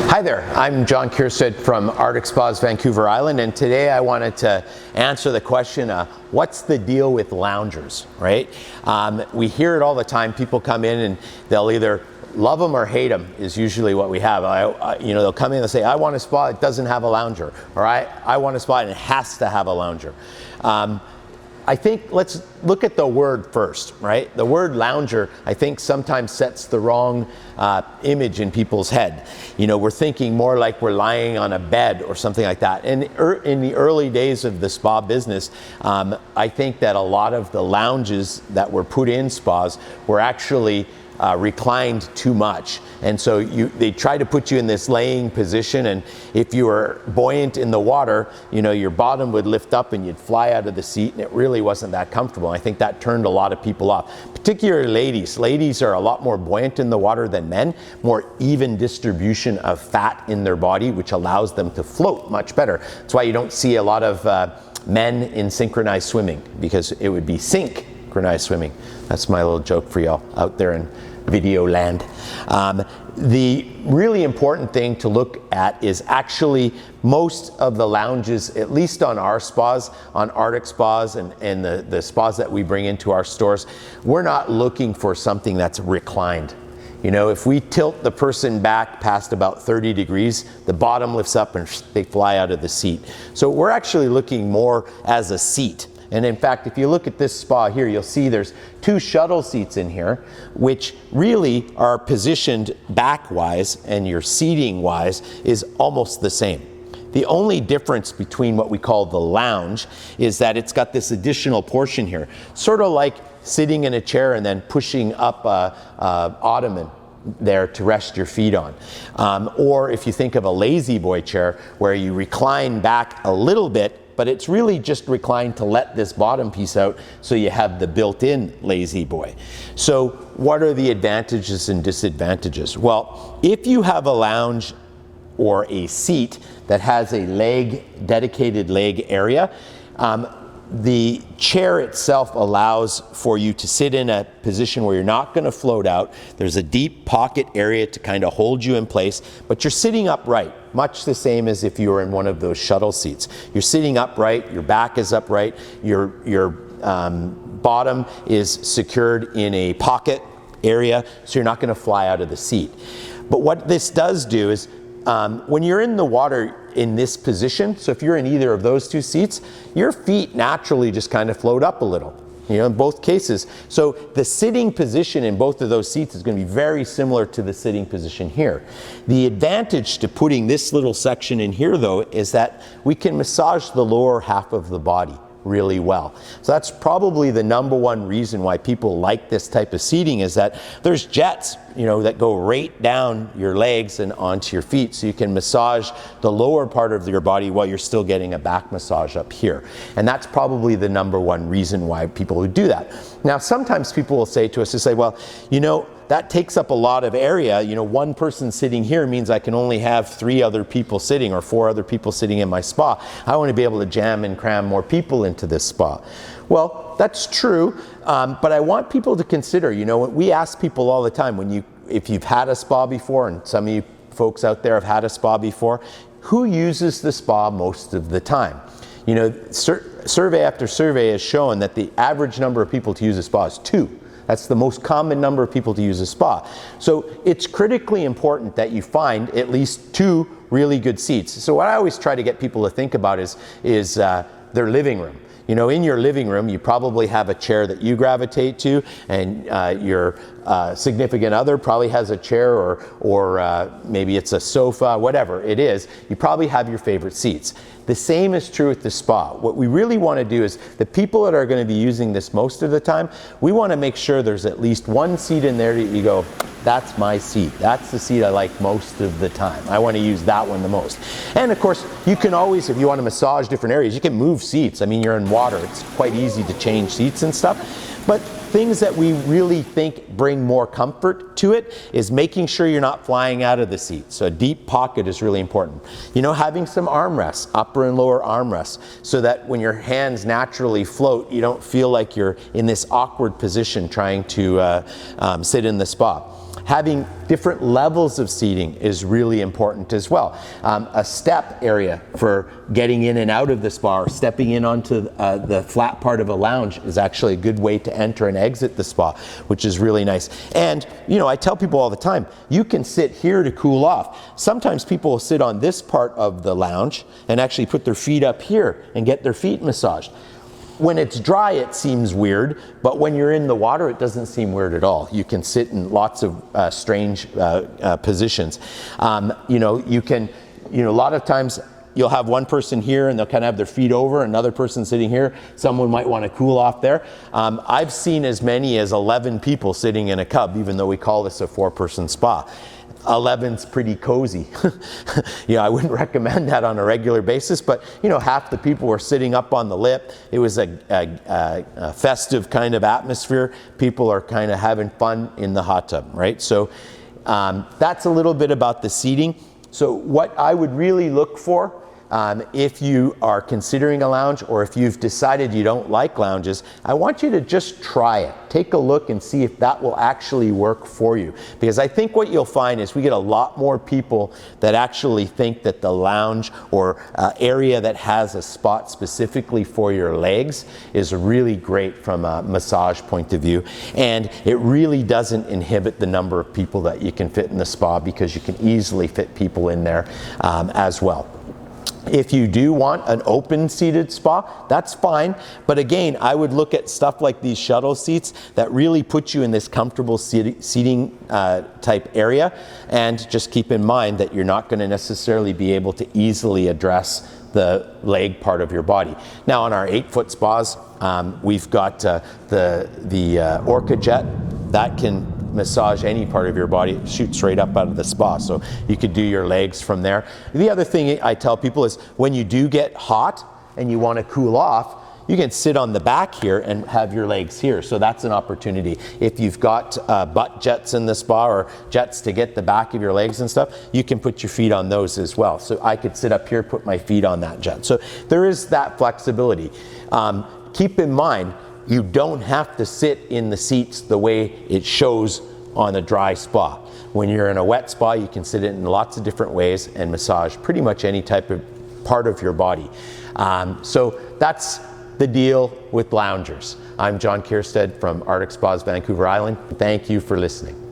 Hi there, I'm John Kiersted from Arctic Spas Vancouver Island, and today I wanted to answer the question, what's the deal with loungers, right? We hear it all the time. People come in and they'll either love them or hate them is usually what we have. They'll come in and say, I want a spa, it doesn't have a lounger, or I want a spa and it has to have a lounger. I think let's look at the word first, right? The word lounger, I think, sometimes sets the wrong image in people's head. You know, we're thinking more like we're lying on a bed or something like that. And in the early days of the spa business, I think that a lot of the lounges that were put in spas were actually reclined too much, and so they try to put you in this laying position, and if you were buoyant in the water, you know, your bottom would lift up and you'd fly out of the seat, and it really wasn't that comfortable. I think that turned a lot of people off, particularly ladies. Ladies are a lot more buoyant in the water than men, more even distribution of fat in their body, which allows them to float much better. That's why you don't see a lot of men in synchronized swimming, because it would be synchronized swimming. That's my little joke for y'all out there in video land. The really important thing to look at is actually most of the lounges, at least on our spas, on Arctic Spas and the spas that we bring into our stores, we're not looking for something that's reclined. You know, if we tilt the person back past about 30 degrees, the bottom lifts up and they fly out of the seat. So we're actually looking more as a seat. And in fact, if you look at this spa here, you'll see there's two shuttle seats in here, which really are positioned back-wise, and your seating-wise is almost the same. The only difference between what we call the lounge is that it's got this additional portion here, sort of like sitting in a chair and then pushing up a ottoman there to rest your feet on. Or if you think of a lazy boy chair, where you recline back a little bit, but it's really just reclined to let this bottom piece out, so you have the built-in lazy boy. So what are the advantages and disadvantages? Well, if you have a lounge or a seat that has a dedicated leg area, the chair itself allows for you to sit in a position where you're not going to float out. There's a deep pocket area to kind of hold you in place, but you're sitting upright, much the same as if you were in one of those shuttle seats. You're sitting upright, your back is upright, your bottom is secured in a pocket area, so you're not going to fly out of the seat. But what this does do is, when you're in the water in this position, so if you're in either of those two seats, your feet naturally just kind of float up a little, you know, in both cases. So the sitting position in both of those seats is going to be very similar to the sitting position here. The advantage to putting this little section in here, though, is that we can massage the lower half of the body really well. So that's probably the number one reason why people like this type of seating, is that there's jets, you know, that go right down your legs and onto your feet, so you can massage the lower part of your body while you're still getting a back massage up here. And that's probably the number one reason why people would do that. Now, sometimes people will say to us, they say, well, you know, that takes up a lot of area. You know, one person sitting here means I can only have 3 other people sitting or 4 other people sitting in my spa. I want to be able to jam and cram more people into this spa. Well, that's true, but I want people to consider, you know, we ask people all the time, if you've had a spa before, and some of you folks out there have had a spa before, who uses the spa most of the time? You know, survey after survey has shown that the average number of people to use a spa is 2. That's the most common number of people to use a spa. So it's critically important that you find at least 2 really good seats. So what I always try to get people to think about is their living room. You know, in your living room, you probably have a chair that you gravitate to, and your significant other probably has a chair, or maybe it's a sofa, whatever it is. You probably have your favorite seats. The same is true with the spa. What we really want to do is, the people that are going to be using this most of the time, we want to make sure there's at least one seat in there that you go, that's my seat. That's the seat I like most of the time. I want to use that one the most. And of course, you can always, if you want to massage different areas, you can move seats. I mean, you're in water. It's quite easy to change seats and stuff. But things that we really think bring more comfort to it is making sure you're not flying out of the seat. So a deep pocket is really important. You know, having some armrests, upper and lower armrests, so that when your hands naturally float, you don't feel like you're in this awkward position trying to sit in the spa. Having different levels of seating is really important as well. A step area for getting in and out of the spa, or stepping in onto the flat part of a lounge, is actually a good way to enter and exit the spa, which is really nice. And you know, I tell people all the time, you can sit here to cool off. Sometimes people will sit on this part of the lounge and actually put their feet up here and get their feet massaged. When it's dry, it seems weird, but when you're in the water, it doesn't seem weird at all. You can sit in lots of strange positions. You know, a lot of times you'll have one person here and they'll kind of have their feet over, another person sitting here. Someone might want to cool off there. I've seen as many as 11 people sitting in a cub, even though we call this a 4-person spa. 11's pretty cozy. You know, I wouldn't recommend that on a regular basis, but you know, half the people were sitting up on the lip. It was a festive kind of atmosphere. People are kind of having fun in the hot tub, right? So that's a little bit about the seating. So what I would really look for, if you are considering a lounge, or if you've decided you don't like lounges, I want you to just try it. Take a look and see if that will actually work for you. Because I think what you'll find is we get a lot more people that actually think that the lounge or area that has a spot specifically for your legs is really great from a massage point of view. And it really doesn't inhibit the number of people that you can fit in the spa, because you can easily fit people in there as well. If you do want an open seated spa, that's fine. But again, I would look at stuff like these shuttle seats that really put you in this comfortable seating type area. And just keep in mind that you're not going to necessarily be able to easily address the leg part of your body. Now on our 8-foot spas, we've got the Orca Jet that can massage any part of your body, shoot straight up out of the spa, so you could do your legs from there. The other thing I tell people is, when you do get hot and you want to cool off, you can sit on the back here and have your legs here, so that's an opportunity. If you've got butt jets in the spa, or jets to get the back of your legs and stuff, you can put your feet on those as well. So I could sit up here, put my feet on that jet. So there is that flexibility. Keep in mind, you don't have to sit in the seats the way it shows on a dry spa. When you're in a wet spa, you can sit it in lots of different ways and massage pretty much any type of part of your body. So that's the deal with loungers. I'm John Kierstead from Arctic Spas Vancouver Island. Thank you for listening.